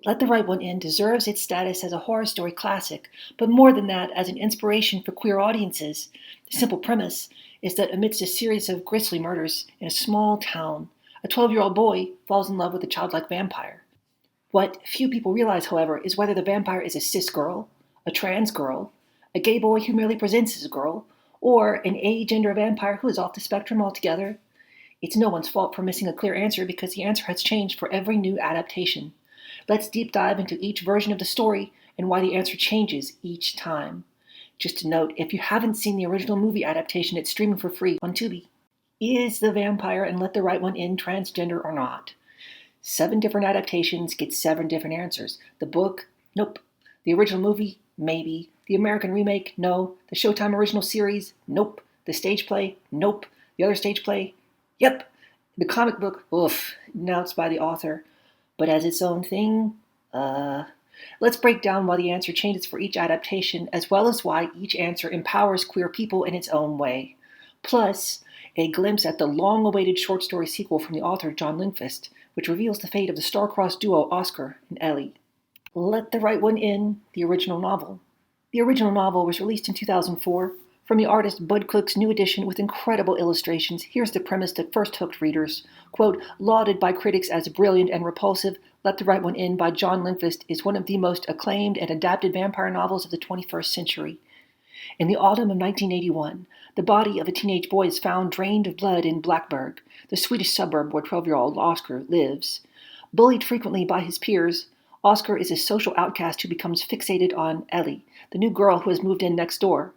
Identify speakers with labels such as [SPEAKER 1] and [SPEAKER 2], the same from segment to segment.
[SPEAKER 1] Let the Right One In deserves its status as a horror story classic, but more than that, as an inspiration for queer audiences. The simple premise is that amidst a series of grisly murders in a small town, a 12-year-old boy falls in love with a childlike vampire. What few people realize, however, is whether the vampire is a cis girl, a trans girl, a gay boy who merely presents as a girl, or an agender vampire who is off the spectrum altogether. It's no one's fault for missing a clear answer because the answer has changed for every new adaptation. Let's deep dive into each version of the story and why the answer changes each time. Just a note, if you haven't seen the original movie adaptation, it's streaming for free on Tubi. Is the vampire and Let the Right One In transgender or not? 7 different adaptations get 7 different answers. The book, nope. The original movie, maybe. The American remake, no. The Showtime original series, nope. The stage play, nope. The other stage play, yep. The comic book, oof. Now it's by the author, but as its own thing, Let's break down why the answer changes for each adaptation, as well as why each answer empowers queer people in its own way. Plus, a glimpse at the long-awaited short story sequel from the author John Lindqvist, which reveals the fate of the star-crossed duo Oscar and Ellie. Let the Right One In, the original novel. The original novel was released in 2004. From the artist Bud Cook's new edition with incredible illustrations, here's the premise that first hooked readers. Quote, lauded by critics as brilliant and repulsive, Let the Right One In by John Lindqvist is one of the most acclaimed and adapted vampire novels of the 21st century. In the autumn of 1981, the body of a teenage boy is found drained of blood in Blackburg, the Swedish suburb where 12-year-old Oscar lives. Bullied frequently by his peers, Oscar is a social outcast who becomes fixated on Ellie, the new girl who has moved in next door.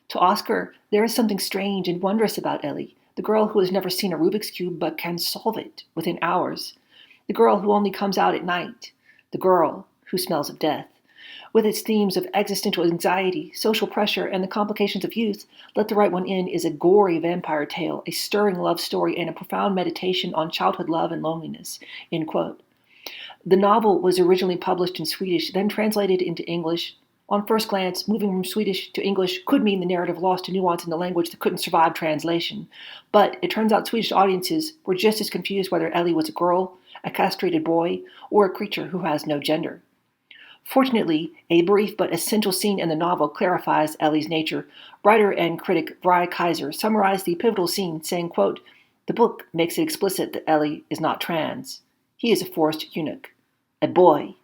[SPEAKER 1] To Oscar, there is something strange and wondrous about Ellie, the girl who has never seen a Rubik's Cube but can solve it within hours, the girl who only comes out at night, the girl who smells of death. With its themes of existential anxiety, social pressure, and the complications of youth, Let the Right One In is a gory vampire tale, a stirring love story, and a profound meditation on childhood love and loneliness. End quote. The novel was originally published in Swedish, then translated into English. On first glance, moving from Swedish to English could mean the narrative lost a nuance in the language that couldn't survive translation. But it turns out Swedish audiences were just as confused whether Ellie was a girl, a castrated boy, or a creature who has no gender. Fortunately, a brief but essential scene in the novel clarifies Ellie's nature. Writer and critic Bry Kaiser summarized the pivotal scene, saying, quote, the book makes it explicit that Ellie is not trans. He is a forced eunuch, a boy.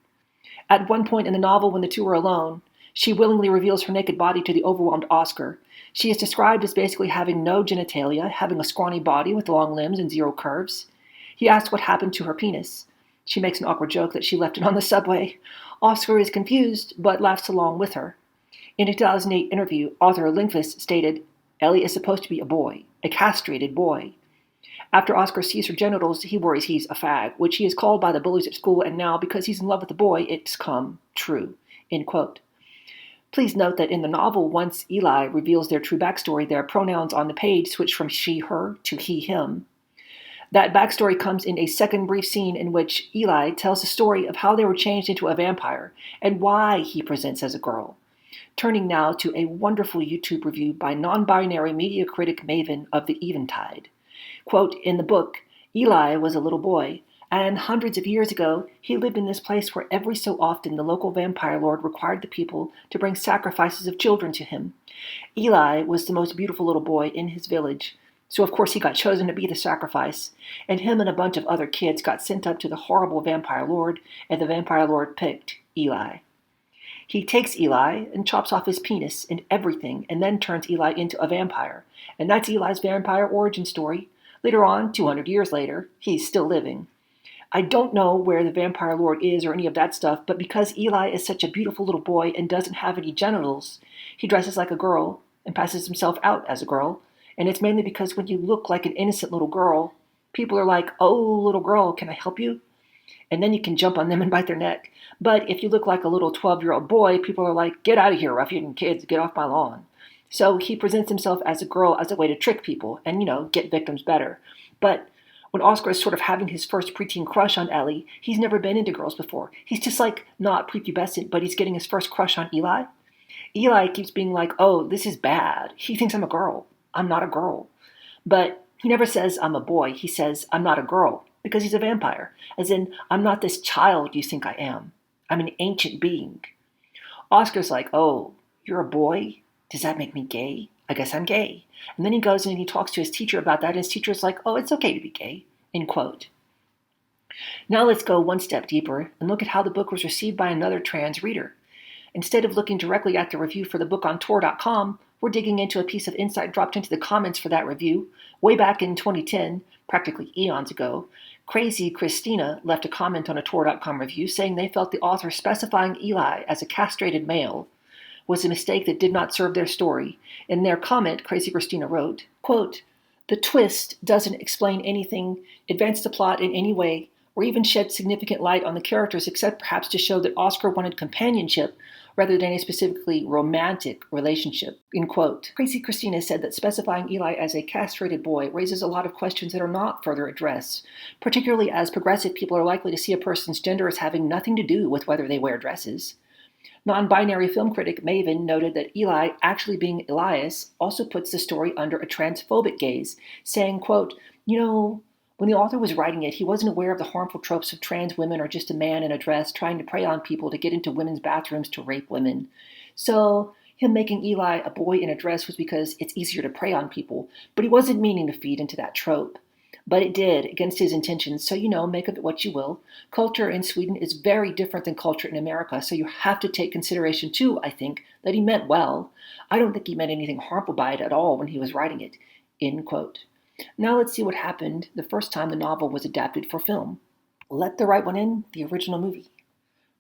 [SPEAKER 1] At one point in the novel, when the two are alone, she willingly reveals her naked body to the overwhelmed Oscar. She is described as basically having no genitalia, having a scrawny body with long limbs and 0 curves. He asks what happened to her penis. She makes an awkward joke that she left it on the subway. Oscar is confused, but laughs along with her. In a 2008 interview, author Lindqvist stated, Ellie is supposed to be a boy, a castrated boy. After Oscar sees her genitals, he worries he's a fag, which he is called by the bullies at school, and now, because he's in love with the boy, it's come true. End quote. Please note that in the novel, once Eli reveals their true backstory, their pronouns on the page switch from she, her to he, him. That backstory comes in a second brief scene in which Eli tells the story of how they were changed into a vampire and why he presents as a girl. Turning now to a wonderful YouTube review by non-binary media critic Maven of the Eventide. Quote, in the book, Eli was a little boy, and hundreds of years ago, he lived in this place where every so often the local vampire lord required the people to bring sacrifices of children to him. Eli was the most beautiful little boy in his village, so of course he got chosen to be the sacrifice, and him and a bunch of other kids got sent up to the horrible vampire lord, and the vampire lord picked Eli. He takes Eli and chops off his penis and everything, and then turns Eli into a vampire, and that's Eli's vampire origin story. Later on, 200 years later, he's still living. I don't know where the vampire lord is or any of that stuff, but because Eli is such a beautiful little boy and doesn't have any genitals, he dresses like a girl and passes himself out as a girl, and it's mainly because when you look like an innocent little girl, people are like, oh, little girl, can I help you? And then you can jump on them and bite their neck. But if you look like a little 12-year-old boy, people are like, get out of here, ruffian kids, get off my lawn. So he presents himself as a girl as a way to trick people and, get victims better. But when Oscar is sort of having his first preteen crush on Ellie, he's never been into girls before. He's just like not prepubescent, but he's getting his first crush on Eli. Eli keeps being like, oh, this is bad. He thinks I'm a girl. I'm not a girl. But he never says I'm a boy. He says I'm not a girl because he's a vampire. As in, I'm not this child you think I am. I'm an ancient being. Oscar's like, oh, you're a boy? Does that make me gay? I guess I'm gay. And then he goes and he talks to his teacher about that, and his teacher's like, oh, it's okay to be gay, end quote. Now let's go one step deeper and look at how the book was received by another trans reader. Instead of looking directly at the review for the book on Tor.com, we're digging into a piece of insight dropped into the comments for that review. Way back in 2010, practically eons ago, Crazy Christina left a comment on a Tor.com review saying they felt the author specifying Eli as a castrated male was a mistake that did not serve their story. In their comment, Crazy Christina wrote, quote, "The twist doesn't explain anything, advance the plot in any way, or even shed significant light on the characters except perhaps to show that Oscar wanted companionship rather than a specifically romantic relationship," end quote. Crazy Christina said that specifying Eli as a castrated boy raises a lot of questions that are not further addressed, particularly as progressive people are likely to see a person's gender as having nothing to do with whether they wear dresses. Non-binary film critic Maven noted that Eli actually being Elias also puts the story under a transphobic gaze, saying, quote, when the author was writing it, he wasn't aware of the harmful tropes of trans women or just a man in a dress trying to prey on people to get into women's bathrooms to rape women. So him making Eli a boy in a dress was because it's easier to prey on people, but he wasn't meaning to feed into that trope. But it did, against his intentions, so make of it what you will. Culture in Sweden is very different than culture in America, so you have to take consideration too, I think, that he meant well. I don't think he meant anything harmful by it at all when he was writing it, end quote. Now let's see what happened the first time the novel was adapted for film. Let the Right One In, the original movie.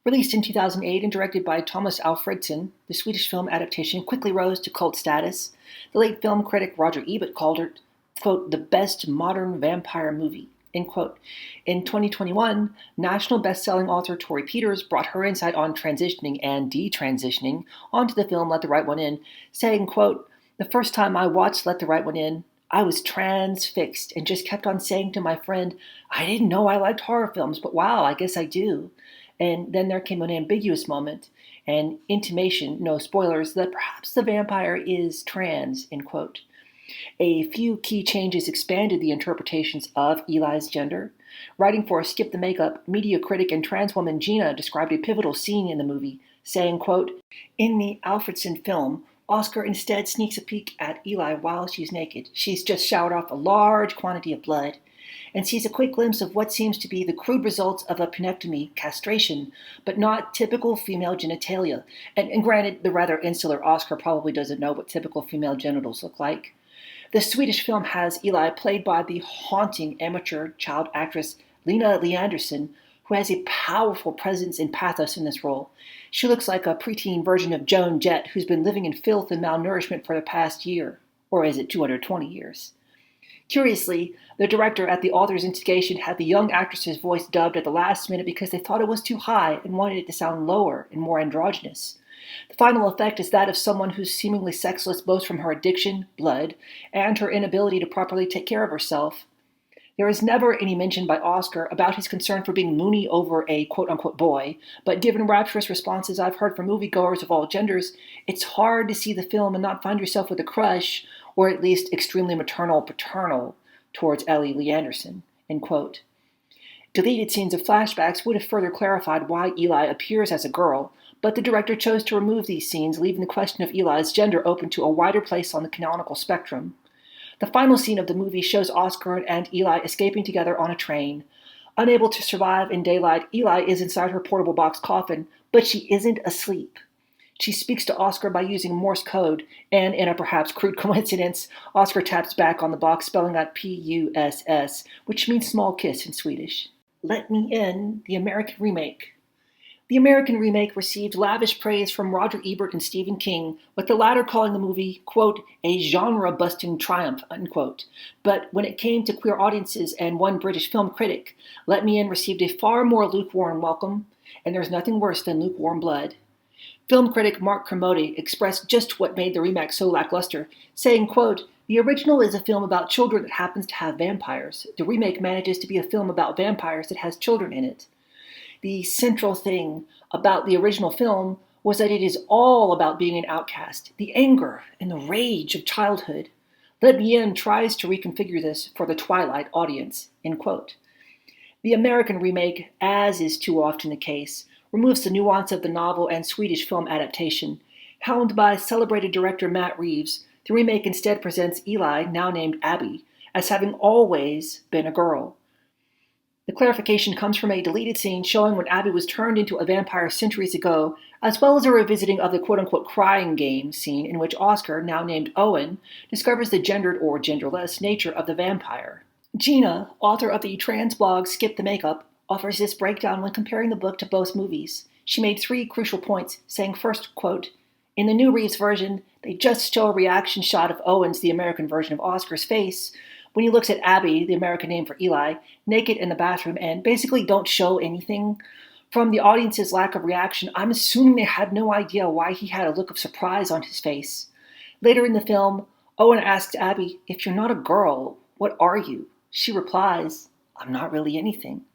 [SPEAKER 1] Released in 2008 and directed by Thomas Alfredson, the Swedish film adaptation quickly rose to cult status. The late film critic Roger Ebert called it, quote, the best modern vampire movie, end quote. In 2021, national best-selling author Tori Peters brought her insight on transitioning and detransitioning onto the film Let the Right One In, saying, quote, "The first time I watched Let the Right One In, I was transfixed and just kept on saying to my friend, I didn't know I liked horror films, but wow, I guess I do. And then there came an ambiguous moment, an intimation, no spoilers, that perhaps the vampire is trans," end quote. A few key changes expanded the interpretations of Eli's gender. Writing for Skip the Makeup, media critic and trans woman Gina described a pivotal scene in the movie, saying, quote, "In the Alfredson film, Oscar instead sneaks a peek at Eli while she's naked. She's just showered off a large quantity of blood and sees a quick glimpse of what seems to be the crude results of a penectomy, castration, but not typical female genitalia." And granted, the rather insular Oscar probably doesn't know what typical female genitals look like. The Swedish film has Eli played by the haunting amateur child actress Lena Leandersson, who has a powerful presence and pathos in this role. She looks like a preteen version of Joan Jett, who's been living in filth and malnourishment for the past year. Or is it 220 years? Curiously, the director at the author's instigation had the young actress's voice dubbed at the last minute because they thought it was too high and wanted it to sound lower and more androgynous. The final effect is that of someone who's seemingly sexless both from her addiction, blood, and her inability to properly take care of herself. There is never any mention by Oscar about his concern for being moony over a quote-unquote boy, but given rapturous responses I've heard from moviegoers of all genders, it's hard to see the film and not find yourself with a crush, or at least extremely paternal, towards Ellie Leandersson, end quote. Deleted scenes of flashbacks would have further clarified why Eli appears as a girl, but the director chose to remove these scenes, leaving the question of Eli's gender open to a wider place on the canonical spectrum. The final scene of the movie shows Oscar and Eli escaping together on a train. Unable to survive in daylight, Eli is inside her portable box coffin, but she isn't asleep. She speaks to Oscar by using Morse code, and in a perhaps crude coincidence, Oscar taps back on the box, spelling out P-U-S-S, which means small kiss in Swedish. Let Me In, the American remake. The American remake received lavish praise from Roger Ebert and Stephen King, with the latter calling the movie, quote, a genre-busting triumph, unquote. But when it came to queer audiences and one British film critic, Let Me In received a far more lukewarm welcome, and there's nothing worse than lukewarm blood. Film critic Mark Kermode expressed just what made the remake so lackluster, saying, quote, the original is a film about children that happens to have vampires. The remake manages to be a film about vampires that has children in it. The central thing about the original film was that it is all about being an outcast, the anger and the rage of childhood. Let Me In tries to reconfigure this for the Twilight audience, end quote. The American remake, as is too often the case, removes the nuance of the novel and Swedish film adaptation. Helmed by celebrated director Matt Reeves, the remake instead presents Eli, now named Abby, as having always been a girl. The clarification comes from a deleted scene showing when Abby was turned into a vampire centuries ago, as well as a revisiting of the quote-unquote crying game scene in which Oscar, now named Owen, discovers the gendered or genderless nature of the vampire. Gina, author of the trans blog Skip the Makeup, offers this breakdown when comparing the book to both movies. She made 3 crucial points, saying first, quote, "In the new Reeves version, they just show a reaction shot of Owen's, the American version of Oscar's, face, when he looks at Abby, the American name for Eli, naked in the bathroom and basically don't show anything. From the audience's lack of reaction, I'm assuming they had no idea why he had a look of surprise on his face. Later in the film, Owen asks Abby, 'If you're not a girl, what are you?' She replies, 'I'm not really anything.'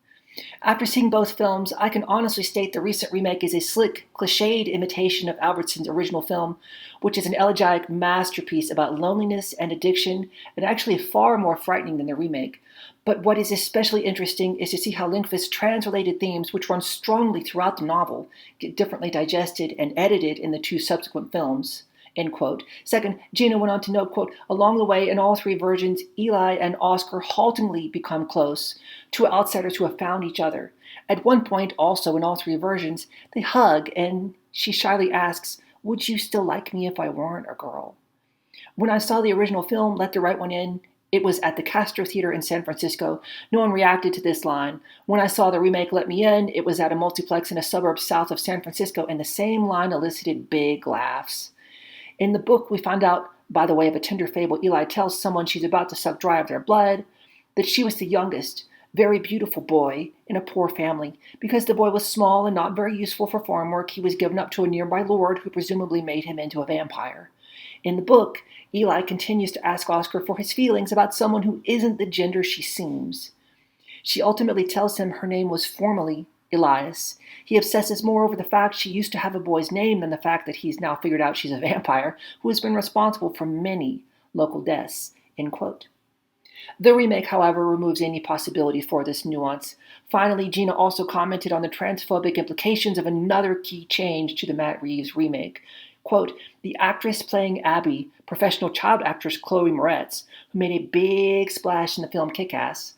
[SPEAKER 1] After seeing both films, I can honestly state the recent remake is a slick, cliched imitation of Albertson's original film, which is an elegiac masterpiece about loneliness and addiction, and actually far more frightening than the remake. But what is especially interesting is to see how Lindqvist's trans-related themes, which run strongly throughout the novel, get differently digested and edited in the 2 subsequent films." End quote. Second, Gina went on to note, quote, "Along the way, in all 3 versions, Eli and Oscar haltingly become close, 2 outsiders who have found each other. At one point, also in all 3 versions, they hug, and she shyly asks, 'Would you still like me if I weren't a girl?' When I saw the original film, Let the Right One In, it was at the Castro Theater in San Francisco. No one reacted to this line. When I saw the remake Let Me In, it was at a multiplex in a suburb south of San Francisco, and the same line elicited big laughs. In the book, we find out, by the way of a tender fable, Eli tells someone she's about to suck dry of their blood, that she was the youngest, very beautiful boy in a poor family. Because the boy was small and not very useful for farm work, he was given up to a nearby lord who presumably made him into a vampire. In the book, Eli continues to ask Oscar for his feelings about someone who isn't the gender she seems. She ultimately tells him her name was formerly Elias. He obsesses more over the fact she used to have a boy's name than the fact that he's now figured out she's a vampire who has been responsible for many local deaths." End quote. The remake, however, removes any possibility for this nuance. Finally, Gina also commented on the transphobic implications of another key change to the Matt Reeves remake. Quote, "The actress playing Abby, professional child actress Chloe Moretz, who made a big splash in the film Kick-Ass,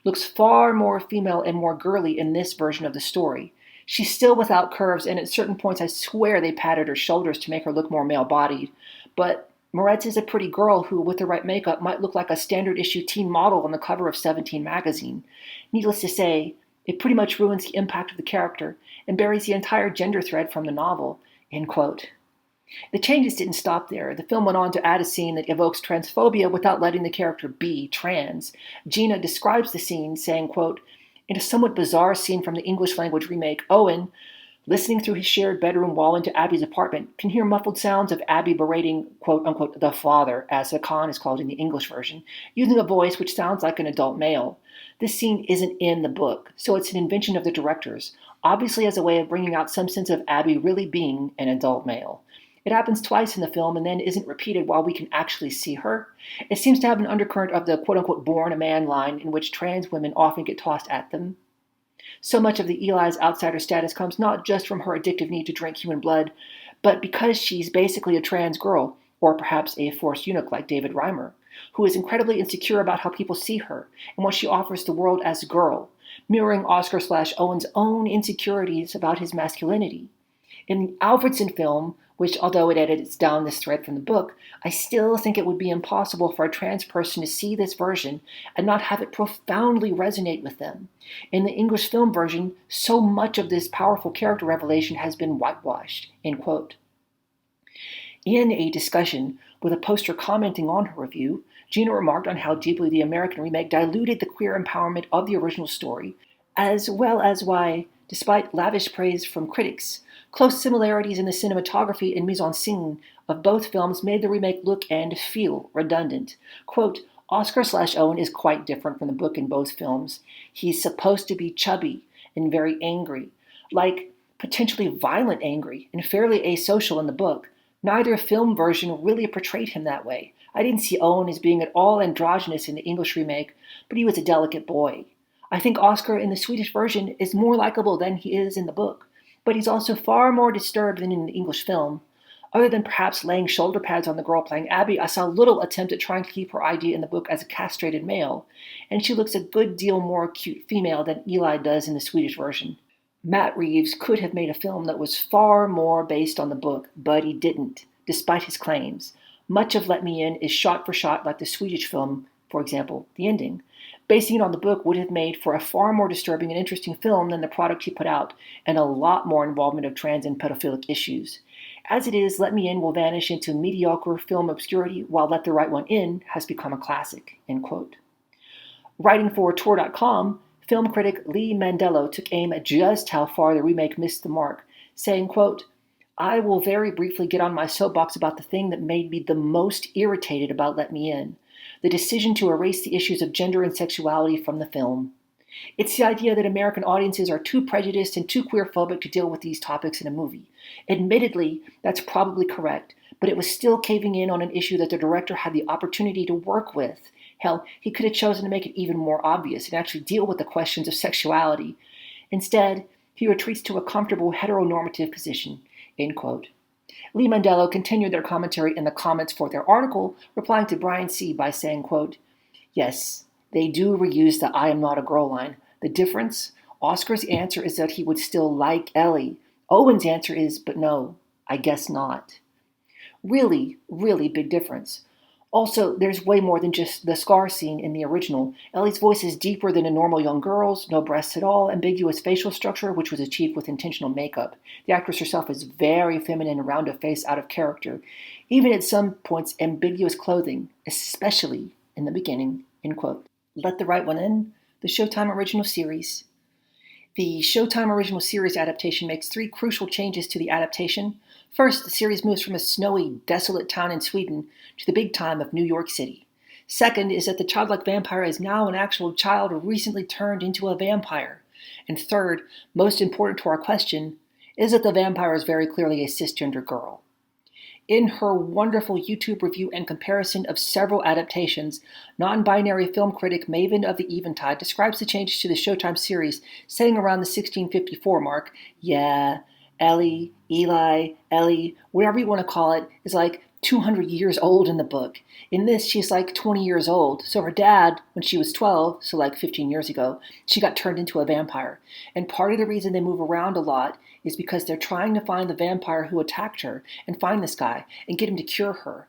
[SPEAKER 1] looks far more female and more girly in this version of the story. She's still without curves, and at certain points I swear they padded her shoulders to make her look more male-bodied. But Moretz is a pretty girl who, with the right makeup, might look like a standard-issue teen model on the cover of 17 magazine. Needless to say, it pretty much ruins the impact of the character and buries the entire gender thread from the novel." End quote. The changes didn't stop there. The film went on to add a scene that evokes transphobia without letting the character be trans. Gina describes the scene, saying, quote, "In a somewhat bizarre scene from the English-language remake, Owen, listening through his shared bedroom wall into Abby's apartment, can hear muffled sounds of Abby berating, quote-unquote, the father, as Hakan is called in the English version, using a voice which sounds like an adult male. This scene isn't in the book, so it's an invention of the directors, obviously as a way of bringing out some sense of Abby really being an adult male. It happens twice in the film and then isn't repeated while we can actually see her. It seems to have an undercurrent of the quote-unquote born a man line in which trans women often get tossed at them. So much of the Eli's outsider status comes not just from her addictive need to drink human blood, but because she's basically a trans girl, or perhaps a forced eunuch like David Reimer, who is incredibly insecure about how people see her and what she offers the world as a girl, mirroring Oscar/Owen's own insecurities about his masculinity. In the Alfredson film, which, although it edits down this thread from the book, I still think it would be impossible for a trans person to see this version and not have it profoundly resonate with them. In the English film version, so much of this powerful character revelation has been whitewashed." End quote. In a discussion with a poster commenting on her review, Gina remarked on how deeply the American remake diluted the queer empowerment of the original story, as well as why, despite lavish praise from critics, close similarities in the cinematography and mise-en-scene of both films made the remake look and feel redundant. Quote, "Oscar/Owen is quite different from the book in both films. He's supposed to be chubby and very angry, like potentially violent angry, and fairly asocial in the book. Neither film version really portrayed him that way. I didn't see Owen as being at all androgynous in the English remake, but he was a delicate boy. I think Oscar in the Swedish version is more likable than he is in the book. But he's also far more disturbed than in the English film. Other than perhaps laying shoulder pads on the girl playing Abby, I saw little attempt at trying to keep her idea in the book as a castrated male, and she looks a good deal more cute female than Eli does in the Swedish version. Matt Reeves could have made a film that was far more based on the book, but he didn't, despite his claims. Much of Let Me In is shot for shot like the Swedish film, for example, the ending. Basing it on the book would have made for a far more disturbing and interesting film than the product he put out, and a lot more involvement of trans and pedophilic issues. As it is, Let Me In will vanish into mediocre film obscurity, while Let the Right One In has become a classic. End quote. Writing for Tour.com, film critic Lee Mandello took aim at just how far the remake missed the mark, saying, quote, "I will very briefly get on my soapbox about the thing that made me the most irritated about Let Me In, the decision to erase the issues of gender and sexuality from the film. It's the idea that American audiences are too prejudiced and too queerphobic to deal with these topics in a movie. Admittedly, that's probably correct, but it was still caving in on an issue that the director had the opportunity to work with. Hell, he could have chosen to make it even more obvious and actually deal with the questions of sexuality. Instead, he retreats to a comfortable heteronormative position." End quote. Lee Mandello continued their commentary in the comments for their article, replying to Brian C. by saying, quote, "Yes, they do reuse the I am not a girl line. The difference? Oscar's answer is that he would still like Ellie. Owen's answer is, but no, I guess not." Really, really big difference. Also, there's way more than just the scar scene in the original. Ellie's voice is deeper than a normal young girl's, no breasts at all, ambiguous facial structure, which was achieved with intentional makeup. The actress herself is very feminine, round of face, out of character. Even at some points, ambiguous clothing, especially in the beginning. End quote. Let the Right One In, the Showtime original series. The Showtime original series adaptation makes 3 crucial changes to the adaptation. First, the series moves from a snowy, desolate town in Sweden to the big time of New York City. Second is that the childlike vampire is now an actual child recently turned into a vampire. And third, most important to our question, is that the vampire is very clearly a cisgender girl. In her wonderful YouTube review and comparison of several adaptations, non-binary film critic Maven of the Eventide describes the changes to the Showtime series, saying around the 1654 mark, yeah, Ellie, Eli, Ellie, whatever you want to call it, is like 200 years old in the book. In this, she's like 20 years old. So her dad, when she was 12, so like 15 years ago, she got turned into a vampire. And part of the reason they move around a lot is because they're trying to find the vampire who attacked her and find this guy and get him to cure her.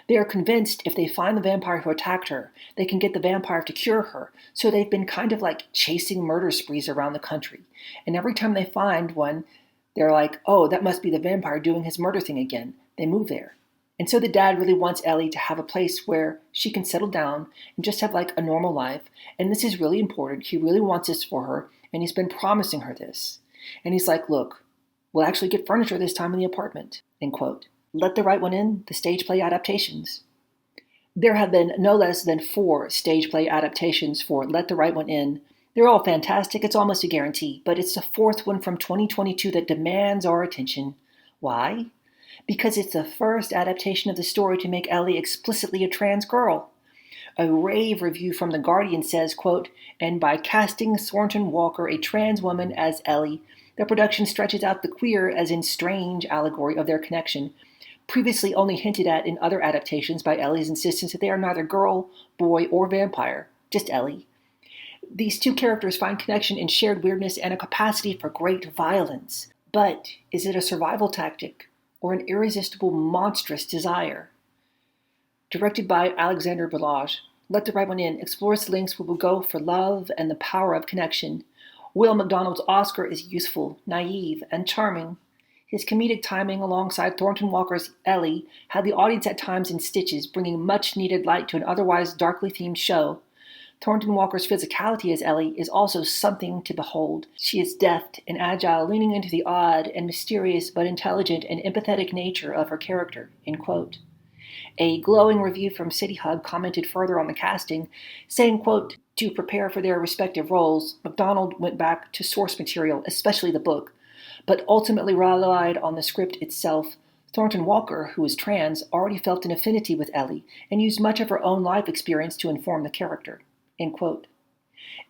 [SPEAKER 1] They are convinced if they find the vampire who attacked her, they can get the vampire to cure her. So they've been kind of like chasing murder sprees around the country. And every time they find one, they're like, oh, that must be the vampire doing his murder thing again. They move there. And so the dad really wants Ellie to have a place where she can settle down and just have like a normal life. And this is really important. He really wants this for her. And he's been promising her this. And he's like, look, we'll actually get furniture this time in the apartment. End quote. Let the Right One In, the stage play adaptations. There have been no less than 4 stage play adaptations for Let the Right One In. They're all fantastic. It's almost a guarantee. But it's the 4th one from 2022 that demands our attention. Why? Because it's the first adaptation of the story to make Ellie explicitly a trans girl. A rave review from The Guardian says, quote, "And by casting Thornton Walker, a trans woman, as Ellie, the production stretches out the queer as in strange allegory of their connection, previously only hinted at in other adaptations by Ellie's insistence that they are neither girl, boy, or vampire, just Ellie. These 2 characters find connection in shared weirdness and a capacity for great violence. But is it a survival tactic or an irresistible, monstrous desire?" Directed by Alexander Belage, Let the Right One In explores the lengths we will go for love and the power of connection. Will McDonald's Oscar is useful, naive, and charming. His comedic timing alongside Thornton Walker's Ellie had the audience at times in stitches, bringing much-needed light to an otherwise darkly themed show. Thornton Walker's physicality as Ellie is also something to behold. She is deft and agile, leaning into the odd and mysterious but intelligent and empathetic nature of her character. End quote. A glowing review from City Hub commented further on the casting, saying, quote, "To prepare for their respective roles, MacDonald went back to source material, especially the book, but ultimately relied on the script itself. Thornton Walker, who is trans, already felt an affinity with Ellie and used much of her own life experience to inform the character." End quote.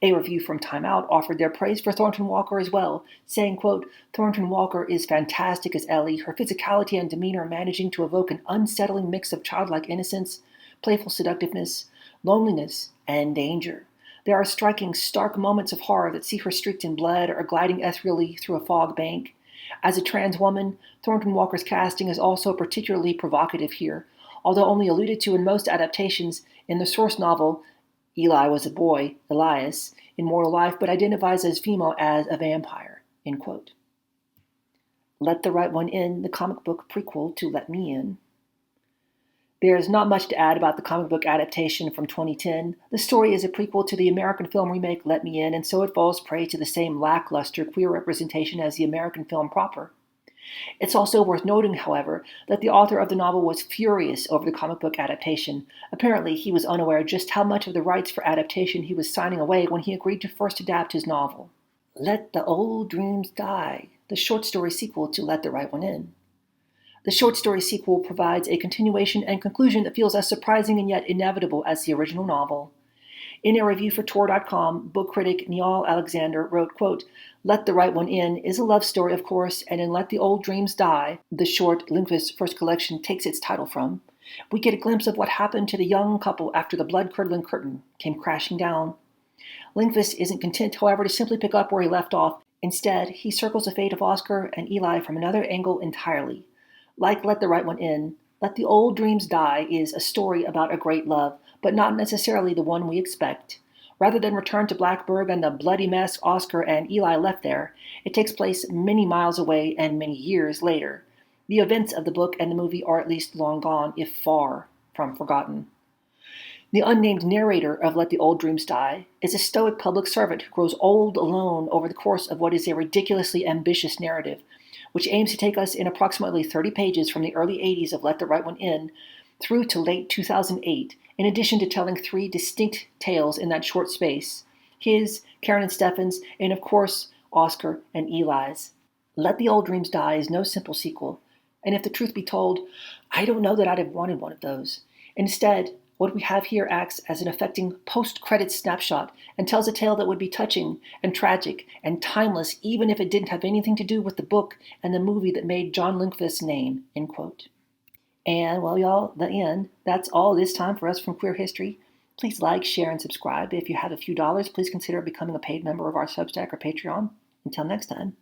[SPEAKER 1] A review from Time Out offered their praise for Thornton Walker as well, saying, quote, "Thornton Walker is fantastic as Ellie, her physicality and demeanor managing to evoke an unsettling mix of childlike innocence, playful seductiveness, loneliness, and danger. There are striking, stark moments of horror that see her streaked in blood or gliding ethereally through a fog bank. As a trans woman, Thornton Walker's casting is also particularly provocative here, although only alluded to in most adaptations. In the source novel, Eli was a boy, Elias, in mortal life, but identifies as female as a vampire," end quote. Let the Right One In, the comic book prequel to Let Me In. There is not much to add about the comic book adaptation from 2010. The story is a prequel to the American film remake Let Me In, and so it falls prey to the same lackluster queer representation as the American film proper. It's also worth noting, however, that the author of the novel was furious over the comic book adaptation. Apparently, he was unaware just how much of the rights for adaptation he was signing away when he agreed to first adapt his novel. Let the Old Dreams Die, the short story sequel to Let the Right One In. The short story sequel provides a continuation and conclusion that feels as surprising and yet inevitable as the original novel. In a review for Tor.com, book critic Niall Alexander wrote, quote, "Let the Right One In is a love story, of course, and in Let the Old Dreams Die, the short Lindqvist's first collection takes its title from, we get a glimpse of what happened to the young couple after the blood-curdling curtain came crashing down. Lindqvist isn't content, however, to simply pick up where he left off. Instead, he circles the fate of Oscar and Eli from another angle entirely. Like Let the Right One In, Let the Old Dreams Die is a story about a great love, but not necessarily the one we expect. Rather than return to Blackburg and the bloody mess Oscar and Eli left there, it takes place many miles away and many years later. The events of the book and the movie are at least long gone, if far from forgotten. The unnamed narrator of Let the Old Dreams Die is a stoic public servant who grows old alone over the course of what is a ridiculously ambitious narrative, which aims to take us in approximately 30 pages from the early 80s of Let the Right One In through to late 2008, in addition to telling 3 distinct tales in that short space: his, Karen and Stefan's, and of course, Oscar and Eli's. Let the Old Dreams Die is no simple sequel, and if the truth be told, I don't know that I'd have wanted one of those. Instead, what we have here acts as an affecting post-credits snapshot and tells a tale that would be touching and tragic and timeless even if it didn't have anything to do with the book and the movie that made John Lindqvist's name, end quote. And, well, y'all, the end. That's all this time for us from Queer History. Please like, share, and subscribe. If you have a few dollars, please consider becoming a paid member of our Substack or Patreon. Until next time.